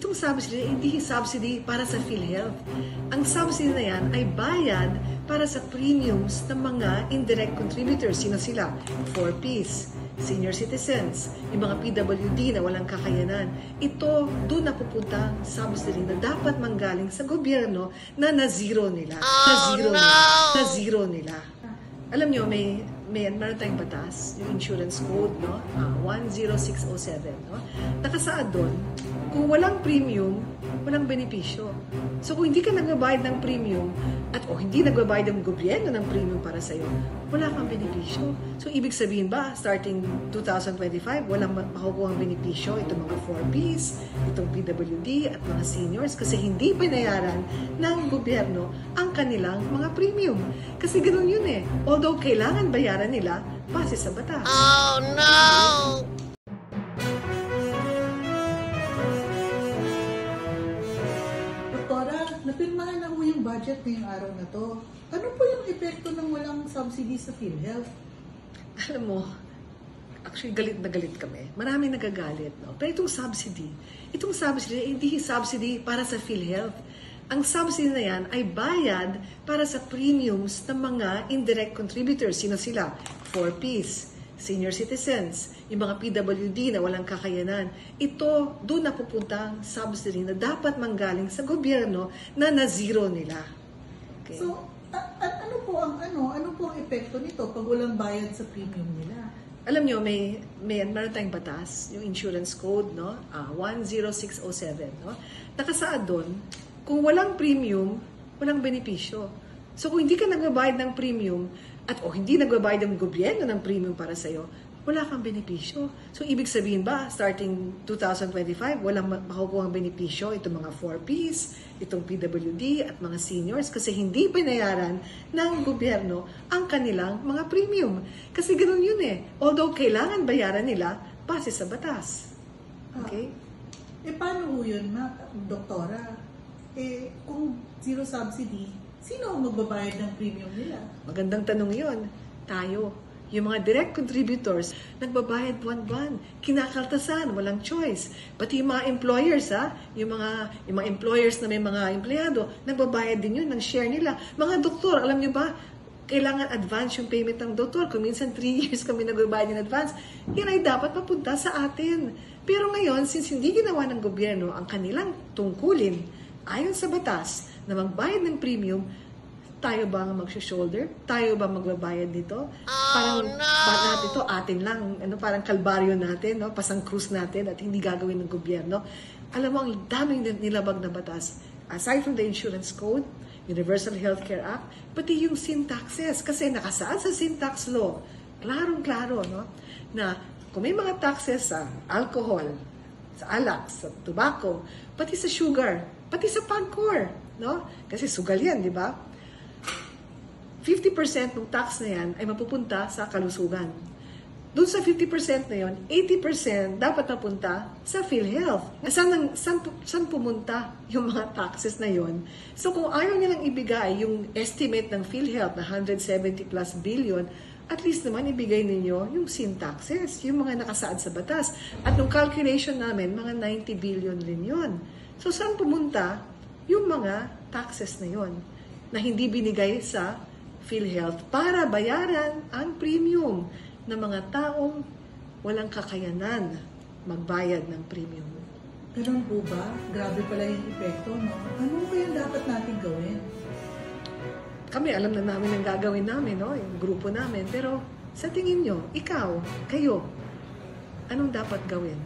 itong subsidy, hindi subsidy para sa PhilHealth. Ang subsidy na yan ay bayad para sa premiums ng mga indirect contributors. Sino sila? 4Ps, senior citizens, yung mga PWD na walang kakayanan. Ito, doon napupunta ang subsidy na dapat manggaling sa gobyerno na na-zero nila. Na-zero nila. Alam nyo, meron tayong batas, yung insurance code, no? 10607, no? Nakasaad doon, kung walang premium, walang benepisyo. So kung hindi ka nagbabayad ng premium at hindi nagbabayad ng gobyerno ng premium para sa'yo, wala kang benepisyo. So ibig sabihin ba, starting 2025, walang makukuha ang benepisyo itong mga 4Ps, itong PWD at mga seniors kasi hindi binayaran ng gobyerno ang kanilang mga premium. Kasi ganun yun eh. Although kailangan bayaran nila base sa batas. Oh no! Napirmahan na yung budget ngayong araw na to. Ano po yung epekto ng walang subsidy sa PhilHealth? Alam mo, actually galit na galit kami. Maraming nagagalit. No? Pero itong subsidy, hindi subsidy para sa PhilHealth. Ang subsidy na yan ay bayad para sa premiums ng mga indirect contributors. Sino sila? 4Ps, senior citizens, yung mga PWD na walang kakayanan. Ito, doon napupunta ang subsidy na dapat manggaling sa gobyerno na na-zero nila. Okay. So, ano po ang epekto nito pag walang bayad sa premium nila? Alam nyo, meron tayong batas, yung insurance code, no? 10607, no? Nakasaad doon, kung walang premium, walang benepisyo. So kung hindi ka nagbabayad ng premium at hindi nagbabayad ng gobyerno ng premium para sa'yo, wala kang benepisyo. So ibig sabihin ba, starting 2025, walang makukuha ang benepisyo itong mga 4Ps, itong PWD at mga seniors kasi hindi binayaran ng gobyerno ang kanilang mga premium. Kasi ganun yun eh. Although kailangan bayaran nila base sa batas. Okay? Paano yun, doktora? Kung zero subsidy, sino ang magbabayad ng premium nila? Magandang tanong yun. Tayo. Yung mga direct contributors, nagbabayad buwan-buwan. Kinakaltasan, walang choice. Pati yung mga employers, yung mga employers na may mga empleyado, nagbabayad din yun ng share nila. Mga doktor, alam niyo ba, kailangan advance yung payment ng doktor. Kung minsan 3 years kami nagbabayad in advance, yan ay dapat mapunta sa atin. Pero ngayon, since hindi ginawa ng gobyerno ang kanilang tungkulin, ayon sa batas na magbayad ng premium, tayo ba ang mag-shoulder? Tayo ba magbabayad nito? Parang lahat ito atin lang, parang kalbaryo natin, no? Pasang krus natin at hindi gagawin ng gobyerno. Alam mo, ang daming nilabag na batas. Aside from the insurance code, Universal Healthcare Act, pati yung sin taxes. Kasi nakasaad sa sin tax law, klarong-klaro, no? Na kung may mga taxes sa alcohol, sa alak, sa tobacco, pati sa sugar, pati sa PAGCOR, no? Kasi sugal yan, di ba? 50% ng tax na yan ay mapupunta sa kalusugan. Doon sa 50% na yon, 80% dapat napunta sa PhilHealth. Saan pumunta yung mga taxes na yon? So kung ayaw nilang ibigay yung estimate ng PhilHealth na 170 plus billion, at least naman ibigay ninyo yung sin taxes, yung mga nakasaad sa batas. At nung calculation namin, mga 90 billion rin yon. So saan pumunta yung mga taxes na yon na hindi binigay sa PhilHealth para bayaran ang premium ng mga taong walang kakayanan magbayad ng premium. Ganun po ba? Grabe pala yung epekto, no? Ano kaya dapat natin gawin? Kami, alam na namin ang gagawin namin, no? Yung grupo namin. Pero sa tingin nyo, ikaw, kayo, anong dapat gawin?